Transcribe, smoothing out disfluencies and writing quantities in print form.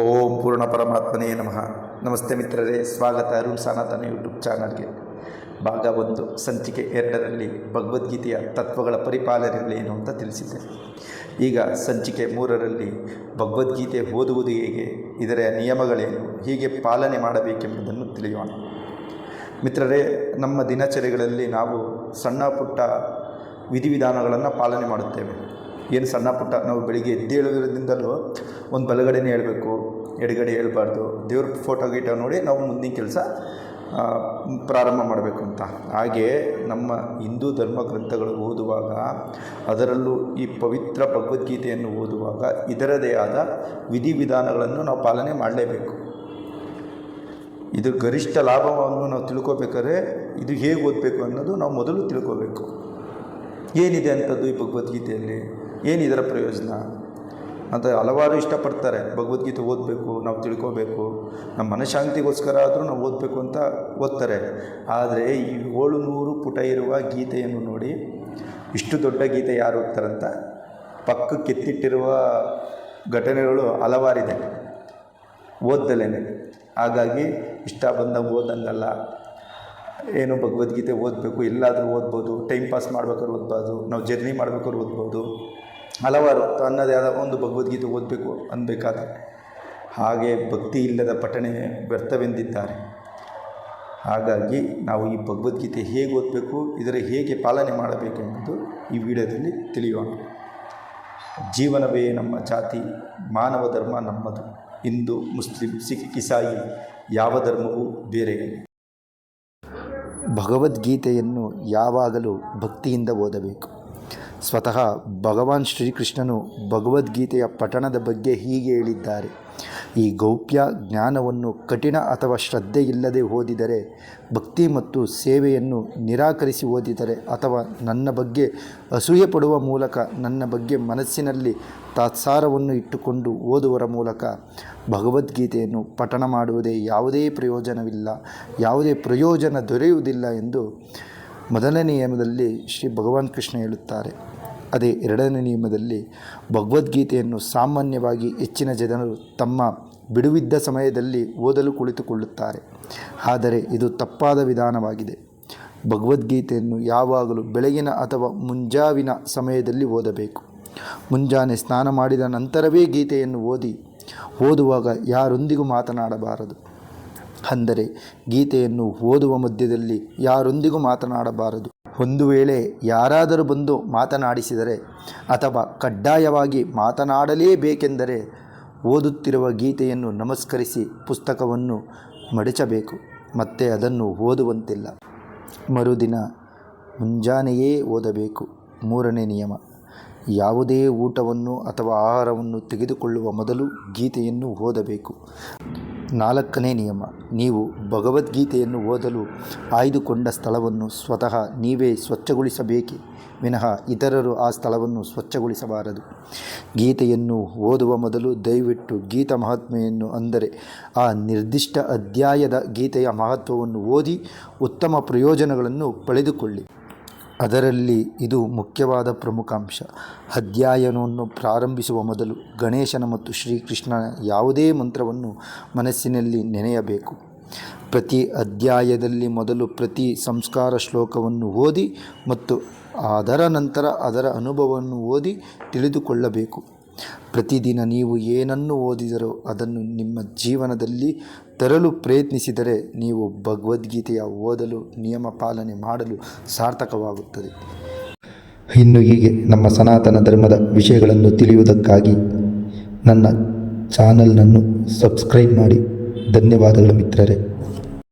ಓಂ ಪೂರ್ಣ ಪರಮಾತ್ಮನೇ ನಮಃ. ನಮಸ್ತೆ ಮಿತ್ರರೇ, ಸ್ವಾಗತ ಅರುಣ್ ಸನಾತನ ಯೂಟ್ಯೂಬ್ ಚಾನಲ್ಗೆ. ಭಾಗ 1 ಸಂಚಿಕೆ 2ರಲ್ಲಿ ಭಗವದ್ಗೀತೆಯ ತತ್ವಗಳ ಪರಿಪಾಲನೆಗಳೇನು ಅಂತ ತಿಳಿಸಿದೆ. ಈಗ ಸಂಚಿಕೆ 3ರಲ್ಲಿ ಭಗವದ್ಗೀತೆ ಓದುವುದು ಹೇಗೆ, ಇದರ ನಿಯಮಗಳೇನು, ಹೀಗೆ ಪಾಲನೆ ಮಾಡಬೇಕೆಂಬುದನ್ನು ತಿಳಿಯೋಣ. ಮಿತ್ರರೇ, ನಮ್ಮ ದಿನಚರಿಗಳಲ್ಲಿ ನಾವು ಸಣ್ಣ ಪುಟ್ಟ ವಿಧಿವಿಧಾನಗಳನ್ನು ಪಾಲನೆ ಮಾಡುತ್ತೇವೆ. ಏನು ಸಣ್ಣ ಪುಟ್ಟ, ನಾವು ಬೆಳಿಗ್ಗೆ ಎದ್ದೇಳುವುದರಿಂದಲೂ ಒಂದು ಬಲಗಡೆನೇ ಹೇಳಬೇಕು, ಎಡಗಡೆ ಹೇಳಬಾರ್ದು, ದೇವ್ರ ಫೋಟೋ ಗೀಟೋ ನೋಡಿ ನಾವು ಮುಂದಿನ ಕೆಲಸ ಪ್ರಾರಂಭ ಮಾಡಬೇಕು ಅಂತ. ಹಾಗೆ ನಮ್ಮ ಹಿಂದೂ ಧರ್ಮ ಗ್ರಂಥಗಳು ಓದುವಾಗ, ಅದರಲ್ಲೂ ಈ ಪವಿತ್ರ ಭಗವದ್ಗೀತೆಯನ್ನು ಓದುವಾಗ ಇದರದೇ ಆದ ವಿಧಿವಿಧಾನಗಳನ್ನು ನಾವು ಪಾಲನೆ ಮಾಡಲೇಬೇಕು. ಇದು ಗರಿಷ್ಠ ಲಾಭವನ್ನು ನಾವು ತಿಳ್ಕೋಬೇಕಾದ್ರೆ ಇದು ಹೇಗೆ ಓದಬೇಕು ಅನ್ನೋದು ನಾವು ಮೊದಲು ತಿಳ್ಕೋಬೇಕು. ಏನಿದೆ ಅಂಥದ್ದು ಈ ಭಗವದ್ಗೀತೆಯಲ್ಲಿ, ಏನಿದರ ಪ್ರಯೋಜನ ಅಂತ ಹಲವಾರು ಇಷ್ಟಪಡ್ತಾರೆ. ಭಗವದ್ಗೀತೆ ಓದಬೇಕು, ನಾವು ತಿಳ್ಕೋಬೇಕು, ನಮ್ಮ ಮನಃಶಾಂತಿಗೋಸ್ಕರ ಆದರೂ ನಾವು ಓದಬೇಕು ಅಂತ ಓದ್ತಾರೆ. ಆದರೆ ಈ 700 ಪುಟ ಇರುವ ಗೀತೆಯನ್ನು ನೋಡಿ, ಇಷ್ಟು ದೊಡ್ಡ ಗೀತೆ ಯಾರು ಓದ್ತಾರಂತ ಪಕ್ಕಕ್ಕೆ ಎತ್ತಿಟ್ಟಿರುವ ಘಟನೆಗಳು ಹಲವಾರಿದೆ ಓದ್ದಲೇನೆ. ಹಾಗಾಗಿ ಇಷ್ಟ ಬಂದಾಗ ಓದಂಗಲ್ಲ. ಏನು ಭಗವದ್ಗೀತೆ ಓದಬೇಕು, ಎಲ್ಲಾದರೂ ಓದ್ಬೋದು, ಟೈಮ್ ಪಾಸ್ ಮಾಡ್ಬೇಕಾದ್ರೆ ಓದ್ಬೋದು, ನಾವು ಜರ್ನಿ ಮಾಡ್ಬೇಕಾದ್ರೆ ಓದ್ಬೋದು, ಹಲವಾರು ತನ್ನದೇ ಆದ ಒಂದು ಭಗವದ್ಗೀತೆ ಓದಬೇಕು ಅನ್ಬೇಕಾದ್ರೆ. ಹಾಗೆ ಭಕ್ತಿ ಇಲ್ಲದ ಪಠಣೆ ವ್ಯರ್ಥವೆಂದಿದ್ದಾರೆ. ಹಾಗಾಗಿ ನಾವು ಈ ಭಗವದ್ಗೀತೆ ಹೇಗೆ ಓದಬೇಕು, ಇದರ ಹೇಗೆ ಪಾಲನೆ ಮಾಡಬೇಕೆಂಬುದು ಈ ವಿಡಿಯೋದಲ್ಲಿ ತಿಳಿಯೋಣ. ಜೀವನವೇ ನಮ್ಮ ಜಾತಿ, ಮಾನವ ಧರ್ಮ ನಮ್ಮದು. ಹಿಂದೂ, ಮುಸ್ಲಿಂ, ಸಿಖ್, ಇಸಾಯಿ ಯಾವ ಧರ್ಮವೂ ಬೇರೆ. ಭಗವದ್ಗೀತೆಯನ್ನು ಯಾವಾಗಲೂ ಭಕ್ತಿಯಿಂದ ಓದಬೇಕು. ಸ್ವತಃ ಭಗವಾನ್ ಶ್ರೀಕೃಷ್ಣನು ಭಗವದ್ಗೀತೆಯ ಪಠಣದ ಬಗ್ಗೆ ಹೀಗೆ ಹೇಳಿದ್ದಾರೆ: ಈ ಗೌಪ್ಯ ಜ್ಞಾನವನ್ನು ಕಠಿಣ ಅಥವಾ ಶ್ರದ್ಧೆ ಇಲ್ಲದೆ ಓದಿದರೆ, ಭಕ್ತಿ ಮತ್ತು ಸೇವೆಯನ್ನು ನಿರಾಕರಿಸಿ ಓದಿದರೆ, ಅಥವಾ ನನ್ನ ಬಗ್ಗೆ ಅಸೂಯೆ ಪಡುವ ಮೂಲಕ ನನ್ನ ಬಗ್ಗೆ ಮನಸ್ಸಿನಲ್ಲಿ ತಾತ್ಸಾರವನ್ನು ಇಟ್ಟುಕೊಂಡು ಓದುವರ ಮೂಲಕ ಭಗವದ್ಗೀತೆಯನ್ನು ಪಠಣ ಮಾಡುವುದೇ ಯಾವುದೇ ಪ್ರಯೋಜನವಿಲ್ಲ, ಯಾವುದೇ ಪ್ರಯೋಜನ ದೊರೆಯುವುದಿಲ್ಲ ಎಂದು ಮೊದಲನೇ ನಿಯಮದಲ್ಲಿ ಶ್ರೀ ಭಗವಾನ್ ಕೃಷ್ಣ ಹೇಳುತ್ತಾರೆ. ಅದೇ ಎರಡನೇ ನಿಯಮದಲ್ಲಿ ಭಗವದ್ಗೀತೆಯನ್ನು ಸಾಮಾನ್ಯವಾಗಿ ಹೆಚ್ಚಿನ ಜನರು ತಮ್ಮ ಬಿಡುವಿದ್ದ ಸಮಯದಲ್ಲಿ ಓದಲು ಕುಳಿತುಕೊಳ್ಳುತ್ತಾರೆ. ಆದರೆ ಇದು ತಪ್ಪಾದ ವಿಧಾನವಾಗಿದೆ. ಭಗವದ್ಗೀತೆಯನ್ನು ಯಾವಾಗಲೂ ಬೆಳಗಿನ ಅಥವಾ ಮುಂಜಾವಿನ ಸಮಯದಲ್ಲಿ ಓದಬೇಕು. ಮುಂಜಾನೆ ಸ್ನಾನ ಮಾಡಿದ ನಂತರವೇ ಗೀತೆಯನ್ನು ಓದುವಾಗ ಯಾರೊಂದಿಗೂ ಮಾತನಾಡಬಾರದು. ಅಂದರೆ ಗೀತೆಯನ್ನು ಓದುವ ಮಧ್ಯದಲ್ಲಿ ಯಾರೊಂದಿಗೂ ಮಾತನಾಡಬಾರದು. ಒಂದು ವೇಳೆ ಯಾರಾದರೂ ಬಂದು ಮಾತನಾಡಿಸಿದರೆ ಅಥವಾ ಕಡ್ಡಾಯವಾಗಿ ಮಾತನಾಡಲೇಬೇಕೆಂದರೆ ಓದುತ್ತಿರುವ ಗೀತೆಯನ್ನು ನಮಸ್ಕರಿಸಿ ಪುಸ್ತಕವನ್ನು ಮಡಚಬೇಕು, ಮತ್ತೆ ಅದನ್ನು ಓದುವಂತಿಲ್ಲ. ಮರುದಿನ ಮುಂಜಾನೆಯೇ ಓದಬೇಕು. 3ನೇ ನಿಯಮ: ಯಾವುದೇ ಊಟವನ್ನು ಅಥವಾ ಆಹಾರವನ್ನು ತೆಗೆದುಕೊಳ್ಳುವ ಮೊದಲು ಗೀತೆಯನ್ನು ಓದಬೇಕು. 4ನೇ ನಿಯಮ: ನೀವು ಭಗವದ್ಗೀತೆಯನ್ನು ಓದಲು ಆಯ್ದುಕೊಂಡ ಸ್ಥಳವನ್ನು ಸ್ವತಃ ನೀವೇ ಸ್ವಚ್ಛಗೊಳಿಸಬೇಕೇ ವಿನಃ ಇತರರು ಆ ಸ್ಥಳವನ್ನು ಸ್ವಚ್ಛಗೊಳಿಸಬಾರದು. ಗೀತೆಯನ್ನು ಓದುವ ಮೊದಲು ದಯವಿಟ್ಟು ಗೀತಾ ಮಹಾತ್ಮೆಯನ್ನು, ಅಂದರೆ ಆ ನಿರ್ದಿಷ್ಟ ಅಧ್ಯಾಯದ ಗೀತೆಯ ಮಹತ್ವವನ್ನು ಓದಿ ಉತ್ತಮ ಪ್ರಯೋಜನಗಳನ್ನು ಪಡೆದುಕೊಳ್ಳಿ. ಅದರಲ್ಲಿ ಇದು ಮುಖ್ಯವಾದ ಪ್ರಮುಖ ಅಂಶ. ಅಧ್ಯಾಯವನ್ನು ಪ್ರಾರಂಭಿಸುವ ಮೊದಲು ಗಣೇಶನ ಮತ್ತು ಶ್ರೀಕೃಷ್ಣನ ಯಾವುದೇ ಮಂತ್ರವನ್ನು ಮನಸ್ಸಿನಲ್ಲಿ ನೆನೆಯಬೇಕು. ಪ್ರತಿ ಅಧ್ಯಾಯದಲ್ಲಿ ಮೊದಲು ಪ್ರತಿ ಸಂಸ್ಕಾರ ಶ್ಲೋಕವನ್ನು ಓದಿ ಮತ್ತು ಅದರ ನಂತರ ಅದರ ಅನುಭವವನ್ನು ಓದಿ ತಿಳಿದುಕೊಳ್ಳಬೇಕು. ಪ್ರತಿದಿನ ನೀವು ಏನನ್ನು ಓದಿದರೋ ಅದನ್ನು ನಿಮ್ಮ ಜೀವನದಲ್ಲಿ ತರಲು ಪ್ರಯತ್ನಿಸಿದರೆ ನೀವು ಭಗವದ್ಗೀತೆಯ ಓದಲು ನಿಯಮ ಪಾಲನೆ ಮಾಡಲು ಸಾರ್ಥಕವಾಗುತ್ತದೆ. ಇನ್ನು ಹೀಗೆ ನಮ್ಮ ಸನಾತನ ಧರ್ಮದ ವಿಷಯಗಳನ್ನು ತಿಳಿಯುವುದಕ್ಕಾಗಿ ನನ್ನ ಚಾನಲ್ನನ್ನು ಸಬ್ಸ್ಕ್ರೈಬ್ ಮಾಡಿ. ಧನ್ಯವಾದಗಳು ಮಿತ್ರರೇ.